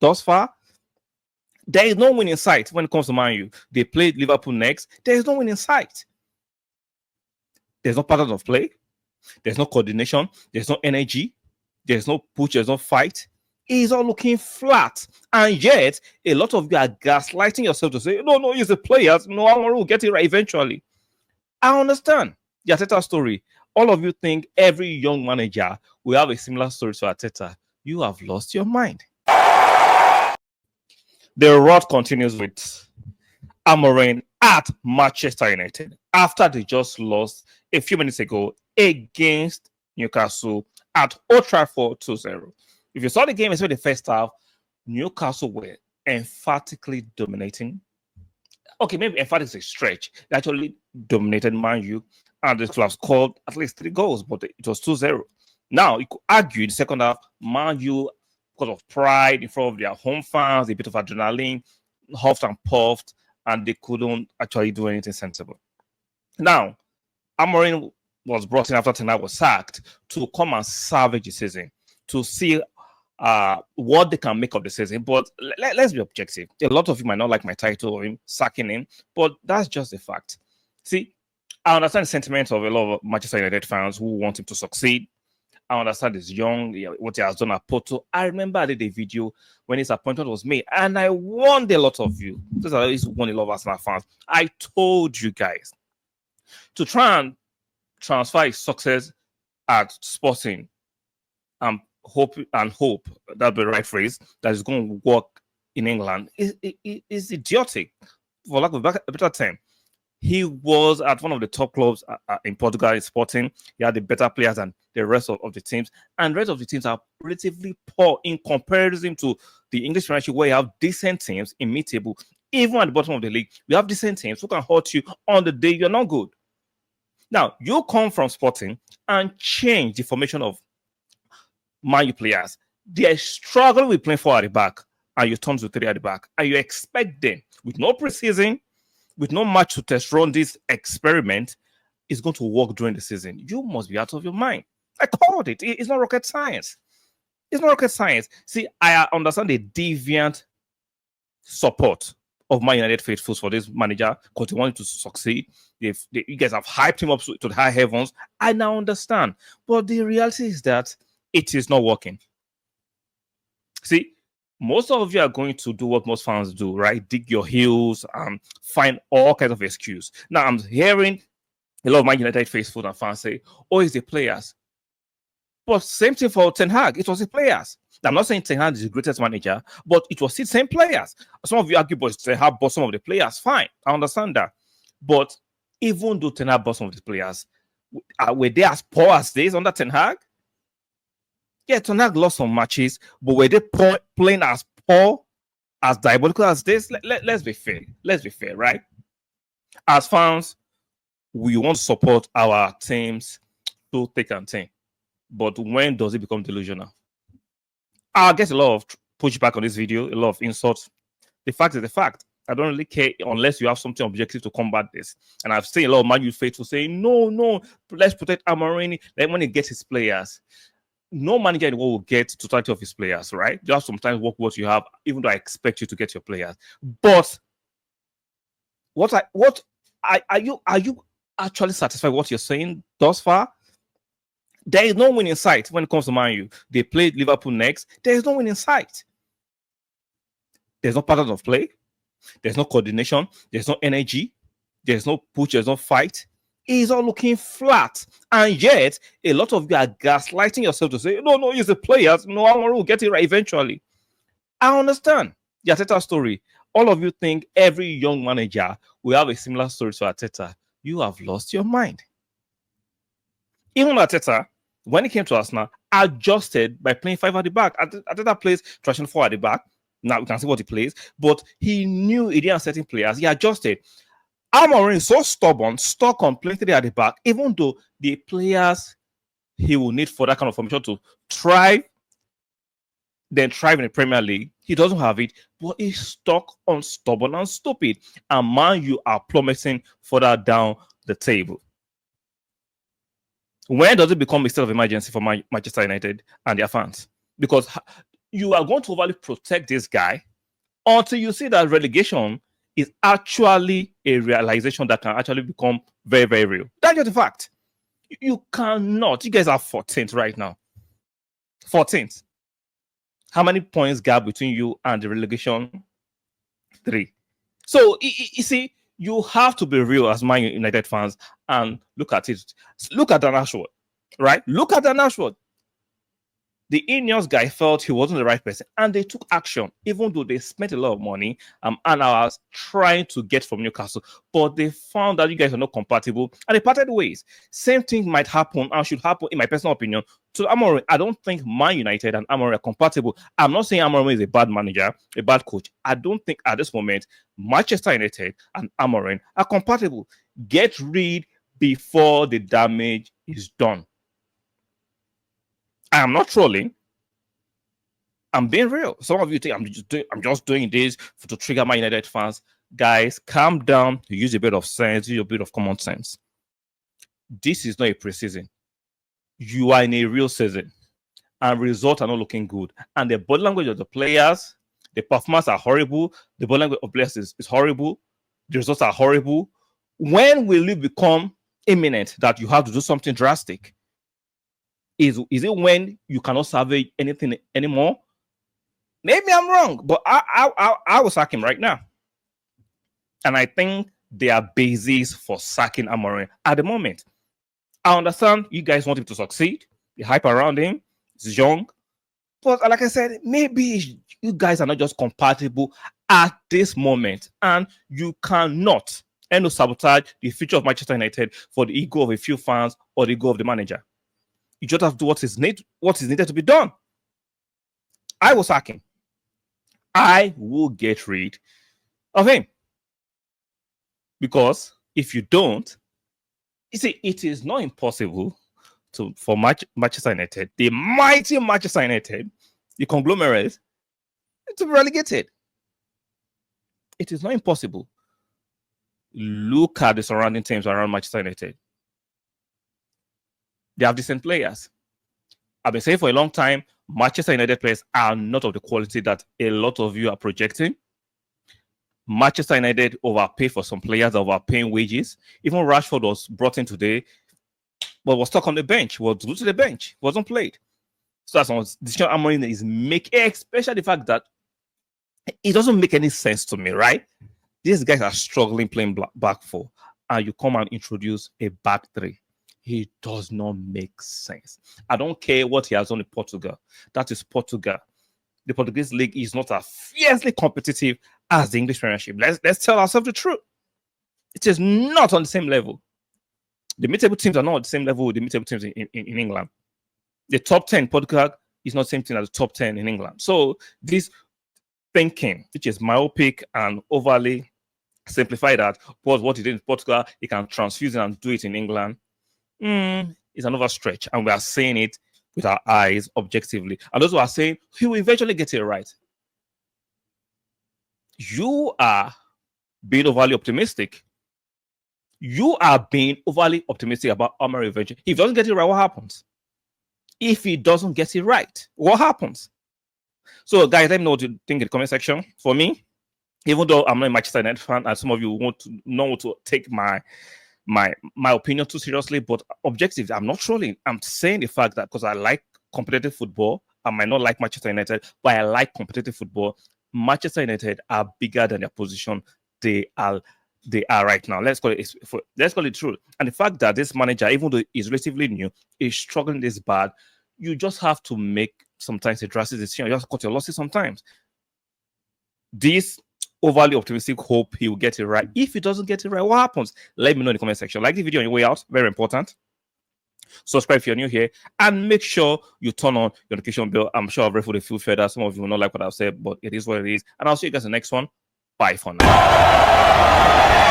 thus far. There is no win in sight when it comes to Man U. They played Liverpool next. There is no win in sight. There's no pattern of play. There's no coordination. There's no energy. There's no push. There's no fight. It's all looking flat. And yet, a lot of you are gaslighting yourself to say, no, it's the players. No, Amorim will get it right eventually. I understand the Arteta story. All of you think every young manager will have a similar story to Arteta. You have lost your mind. The rot continues with Amorim at Manchester United after they just lost a few minutes ago against Newcastle at Old Trafford 2-0. If you saw the game, especially the first half, Newcastle were emphatically dominating. Okay, maybe emphatic is a stretch. They actually dominated Man U, and they could have scored at least 3 goals, but it was 2-0. Now, you could argue in the second half, Man U, because of pride in front of their home fans, a bit of adrenaline, huffed and puffed, and they couldn't actually do anything sensible. Now, Amorim was brought in after Ten Hag was sacked to come and salvage the season, to see what they can make of the season. But let's be objective. A lot of you might not like my title or him sacking him, but that's just the fact. See, I understand the sentiment of a lot of Manchester United fans who want him to succeed. I understand he's young, what he has done at Porto. I remember I did a video when his appointment was made, and I warned a lot of you. This is one a lot of Arsenal fans. I told you guys to try and transfer his success at Sporting and hope that'll be the right phrase, that is going to work in England is idiotic, for lack of a better term. He was at one of the top clubs in Portugal, in Sporting. He had the better players than the rest of the teams. And the rest of the teams are relatively poor in comparison to the English Premiership, where you have decent teams in mid-table. Even at the bottom of the league, you have decent teams who can hurt you on the day you're not good. Now, you come from Sporting and change the formation of Man U players. They're struggling with playing 4 at the back, and you turn to 3 at the back. And you expect them, with no preseason, with no match to test run, this experiment is going to work during the season. You must be out of your mind. I called it. It's not rocket science. It's not rocket science. See, I understand the deviant support of Man United faithfuls for this manager because they want him to succeed. You guys have hyped him up to the high heavens. I now understand. But the reality is that it is not working. See, most of you are going to do what most fans do, right? Dig your heels and find all kinds of excuses. Now, I'm hearing a lot of Man United faithful and fans say, oh, it's the players. But same thing for Ten Hag. It was the players. I'm not saying Ten Hag is the greatest manager, but it was the same players. Some of you argue, but Ten Hag bought some of the players. Fine, I understand that. But even though Ten Hag bought some of the players, were they as poor as this under Ten Hag? Yeah, Ten Hag lost some matches, but were they playing as poor, as diabolical as this? Let's be fair. Let's be fair, right? As fans, we want to support our teams to thick and thin. But when does it become delusional? I'll get a lot of pushback on this video, a lot of insults. The fact is the fact. I don't really care unless you have something objective to combat this. And I've seen a lot of Man U faithful saying, no, let's protect Amorim. Then when he gets his players, no manager in the world will get totality of his players, right? You have sometimes work what you have, even though I expect you to get your players. But are you actually satisfied with what you're saying thus far? There is no win in sight when it comes to Man U. They played Liverpool next. There is no win in sight. There's no pattern of play. There's no coordination. There's no energy. There's no push. There's no fight. It's all looking flat. And yet, a lot of you are gaslighting yourself to say, no, it's the players. No, Amorim will get it right eventually. I understand the Arteta story. All of you think every young manager will have a similar story to Arteta. You have lost your mind. Even Arteta, when he came to Arsenal, adjusted by playing 5 at the back. Arteta plays traditional 4 at the back. Now we can see what he plays, but he knew he didn't have certain players. He adjusted. Amorim is so stubborn, stuck on playing 3 at the back, even though the players he will need for that kind of formation to thrive in the Premier League, he doesn't have it, but he's stuck on stubborn and stupid. And Man U are plummeting further down the table. When does it become a state of emergency for Manchester United and their fans? Because you are going to overly protect this guy until you see that relegation is actually a realization that can actually become very, very real. That's just the fact. You cannot. You guys are 14th right now. 14th. How many points gap between you and the relegation? 3. So, you see, you have to be real as Man United fans and look at it. Look at Dan Ashworth, right? Look at Dan Ashworth. The Ineos guy felt he wasn't the right person, and they took action, even though they spent a lot of money and hours trying to get from Newcastle. But they found that you guys are not compatible, and they parted ways. Same thing might happen and should happen, in my personal opinion, to Amorim. I don't think Man United and Amorim are compatible. I'm not saying Amorim is a bad manager, a bad coach. I don't think at this moment Manchester United and Amorim are compatible. Get rid before the damage is done. I am not trolling. I'm being real. Some of you think I'm just doing this to trigger my United fans. Guys, calm down. Use a bit of sense. Use a bit of common sense. This is not a preseason. You are in a real season, and results are not looking good. And the body language of the players, the performance are horrible. The body language of players is horrible. The results are horrible. When will it become imminent that you have to do something drastic? Is it when you cannot salvage anything anymore? Maybe I'm wrong, but I will sack him right now. And I think there are bases for sacking Amorim at the moment. I understand you guys want him to succeed. The hype around him is young. But like I said, maybe you guys are not just compatible at this moment. And you cannot sabotage the future of Manchester United for the ego of a few fans or the ego of the manager. You just have to do what is needed to be done. I will sack him. I will get rid of him. Because if you don't, you see, it is not impossible for Manchester United, the mighty Manchester United, the conglomerate, to be relegated. It is not impossible. Look at the surrounding teams around Manchester United. They have decent players. I've been saying for a long time, Manchester United players are not of the quality that a lot of you are projecting. Manchester United overpay for some players, overpaying wages. Even Rashford was brought in today, but was stuck on the bench, was glued to the bench, wasn't played. So that's one decision Amorim is making, especially the fact that it doesn't make any sense to me, right? These guys are struggling playing back 4, and you come and introduce a back 3. It does not make sense. I don't care what he has done in Portugal. That is Portugal. The Portuguese league is not as fiercely competitive as the English Premiership. Let's tell ourselves the truth. It is not on the same level. The mid-table teams are not on the same level with the mid-table teams in England. The top 10 Portugal is not the same thing as the top 10 in England. So this thinking, which is myopic and overly simplified, that was what he did in Portugal, he can transfuse it and do it in England. It's an overstretch, and we are saying it with our eyes objectively. And those who are saying he will eventually get it right, you are being overly optimistic. You are being overly optimistic about Amorim eventually. If he doesn't get it right, what happens? If he doesn't get it right, what happens? So, guys, let me know what you think in the comment section. For me, even though I'm not a Manchester United fan, and some of you want to take my opinion too seriously, but objectively, I'm not trolling. I'm saying the fact that because I like competitive football, I might not like Manchester United, but I like competitive football. Manchester United are bigger than their position they are right now. Let's call it true. And the fact that this manager, even though he's relatively new, is struggling this bad, you just have to make sometimes a drastic decision. You just cut your losses sometimes. This overly optimistic hope he will get it right. If he doesn't get it right, what happens? Let me know in the comment section. Like the video on your way out, very important. Subscribe if you're new here, and make sure you turn on your notification bell. I'm sure I've ruffled a few feathers. Some of you will not like what I've said, but it is what it is. And I'll see you guys in the next one. Bye for now.